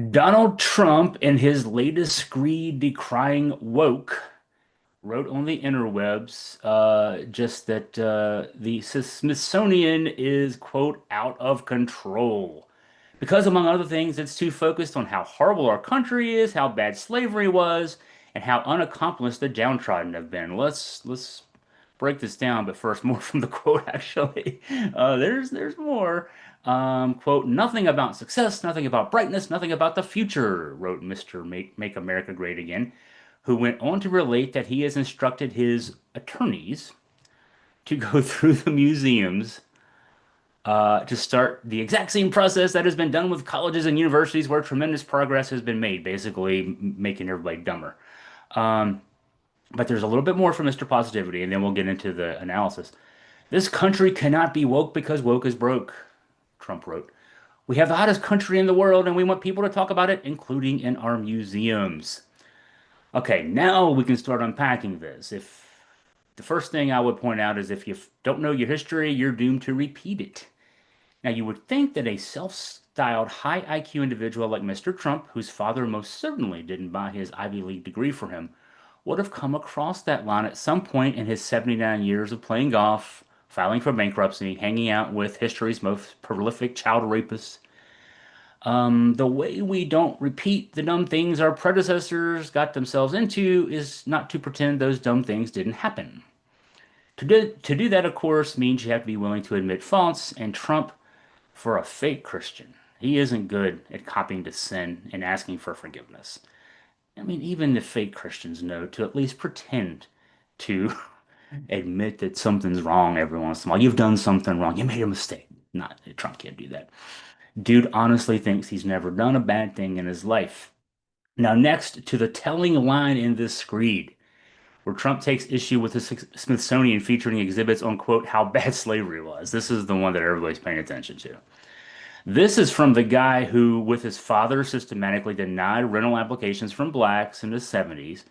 Donald Trump, in his latest screed decrying woke, wrote on the interwebs just that the Smithsonian is, quote, out of control. Because, among other things, it's too focused on how horrible our country is, how bad slavery was, and how unaccomplished the downtrodden have been. Let's break this down, but first, more from the quote, actually. There's more. Quote, nothing about success, nothing about brightness, nothing about the future, wrote Mr. Make America Great Again, who went on to relate that he has instructed his attorneys to go through the museums to start the exact same process that has been done with colleges and universities where tremendous progress has been made, basically making everybody dumber. Um, but there's a little bit more from Mr. Positivity, and then we'll get into the analysis. This country cannot be woke because woke is broke, Trump wrote. We have the hottest country in the world, and we want people to talk about it, including in our museums. Okay, now we can start unpacking this. If the first thing I would point out is if you don't know your history, you're doomed to repeat it. Now, you would think that a self-styled high IQ individual like Mr. Trump, whose father most certainly didn't buy his Ivy League degree for him, would have come across that line at some point in his 79 years of playing golf, filing for bankruptcy, hanging out with history's most prolific child rapists. The way we don't repeat the dumb things our predecessors got themselves into is not to pretend those dumb things didn't happen. To do that, of course, means you have to be willing to admit faults, and Trump, for a fake Christian, he isn't good at copying to sin and asking for forgiveness. I mean, even the fake Christians know to at least pretend to admit that something's wrong every once in a while. You've done something wrong. You made a mistake. Not Trump can't do that. Dude honestly thinks he's never done a bad thing in his life. Now, next to the telling line in this screed, where Trump takes issue with the Smithsonian featuring exhibits on, quote, how bad slavery was. This is the one that everybody's paying attention to. This is from the guy who, with his father, systematically denied rental applications from blacks in the 70s.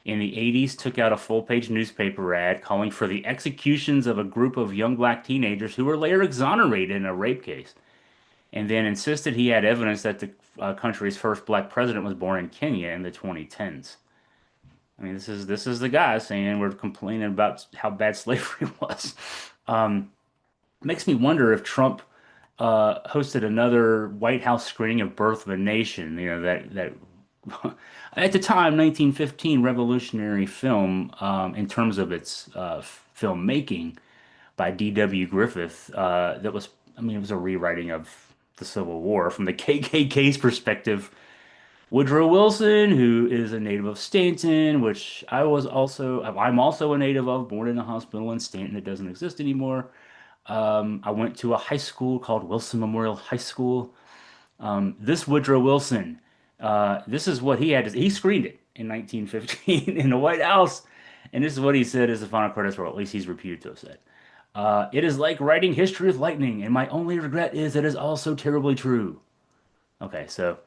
In the 80s, took out a full-page newspaper ad calling for the executions of a group of young black teenagers who were later exonerated in a rape case, and then insisted he had evidence that the country's first black president was born in Kenya in the 2010s. I mean, this is the guy saying we're complaining about how bad slavery was. Um, Makes me wonder if Trump hosted another White House screening of Birth of a Nation. You know that at the time, 1915 revolutionary film in terms of its filmmaking by D.W. Griffith. That was, I mean, it was a rewriting of the Civil War from the KKK's perspective. Woodrow Wilson, who is a native of Stanton, which I'm also a native of, born in a hospital in Stanton that doesn't exist anymore. I went to a high school called Wilson Memorial High School. This Woodrow Wilson, this is what he had. He screened it in 1915 in the White House, and this is what he said as the final credits roll. At least he's reputed to have said. It is like writing history with lightning, and my only regret is it is also terribly true. Okay, so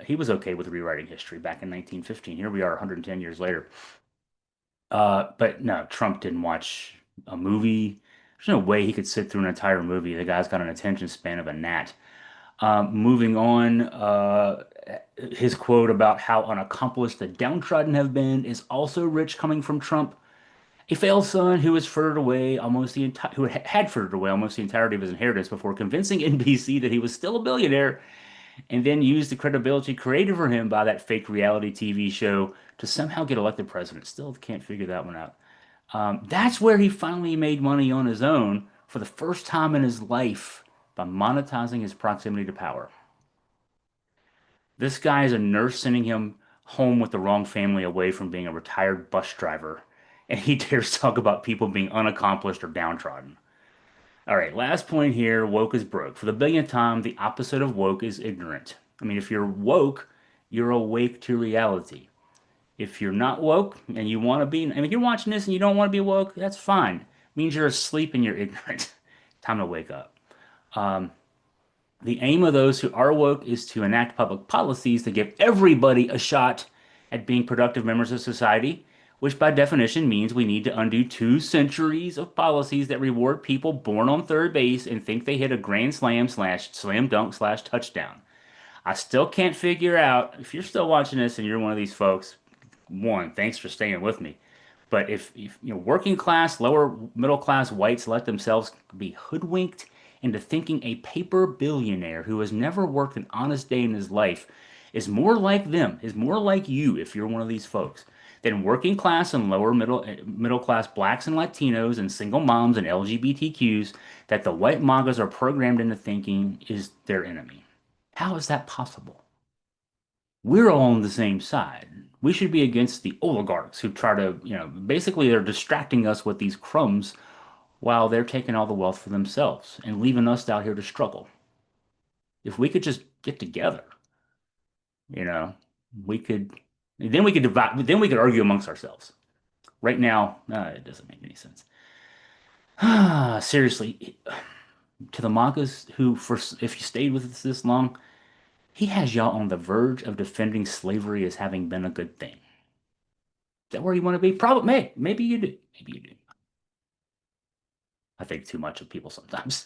he was okay with rewriting history back in 1915. Here we are 110 years later. But no, Trump didn't watch a movie. There's no way he could sit through an entire movie. The guy's got an attention span of a gnat. Moving on, his quote about how unaccomplished the downtrodden have been is also rich coming from Trump. A failed son who has frittered away almost the entire who had frittered away almost the entirety of his inheritance before convincing NBC that he was still a billionaire, and then used the credibility created for him by that fake reality TV show to somehow get elected president. Still can't figure that one out. That's where he finally made money on his own for the first time in his life by monetizing his proximity to power. This guy is a nurse sending him home with the wrong family away from being a retired bus driver, and he dares talk about people being unaccomplished or downtrodden. All right, last point here, woke is broke. For the billionth time, the opposite of woke is ignorant. I mean, if you're woke, you're awake to reality. If you're not woke and you want to be, I mean, if you're watching this and you don't want to be woke, that's fine. It means you're asleep and you're ignorant. Time to wake up. Um, the aim of those who are woke is to enact public policies to give everybody a shot at being productive members of society, which by definition means we need to undo 2 centuries of policies that reward people born on third base and think they hit a grand slam slash slam dunk slash touchdown. I still can't figure out if you're still watching this and you're one of these folks, one, thanks for staying with me. But if working class, lower middle class whites let themselves be hoodwinked into thinking a paper billionaire who has never worked an honest day in his life is more like them, is more like you if you're one of these folks, than working class and lower middle class blacks and Latinos and single moms and LGBTQs that the white MAGAs are programmed into thinking is their enemy. How is that possible? We're all on the same side. We should be against the oligarchs who try to, basically they're distracting us with these crumbs while they're taking all the wealth for themselves and leaving us out here to struggle. If we could just get together, you know, we could, then we could divide, then we could argue amongst ourselves. Right now, it doesn't make any sense. Seriously, to the MAGAs who, for if you stayed with us this long, he has y'all on the verge of defending slavery as having been a good thing. Is that where you want to be? Probably, maybe you do. Maybe you do. I think too much of people sometimes.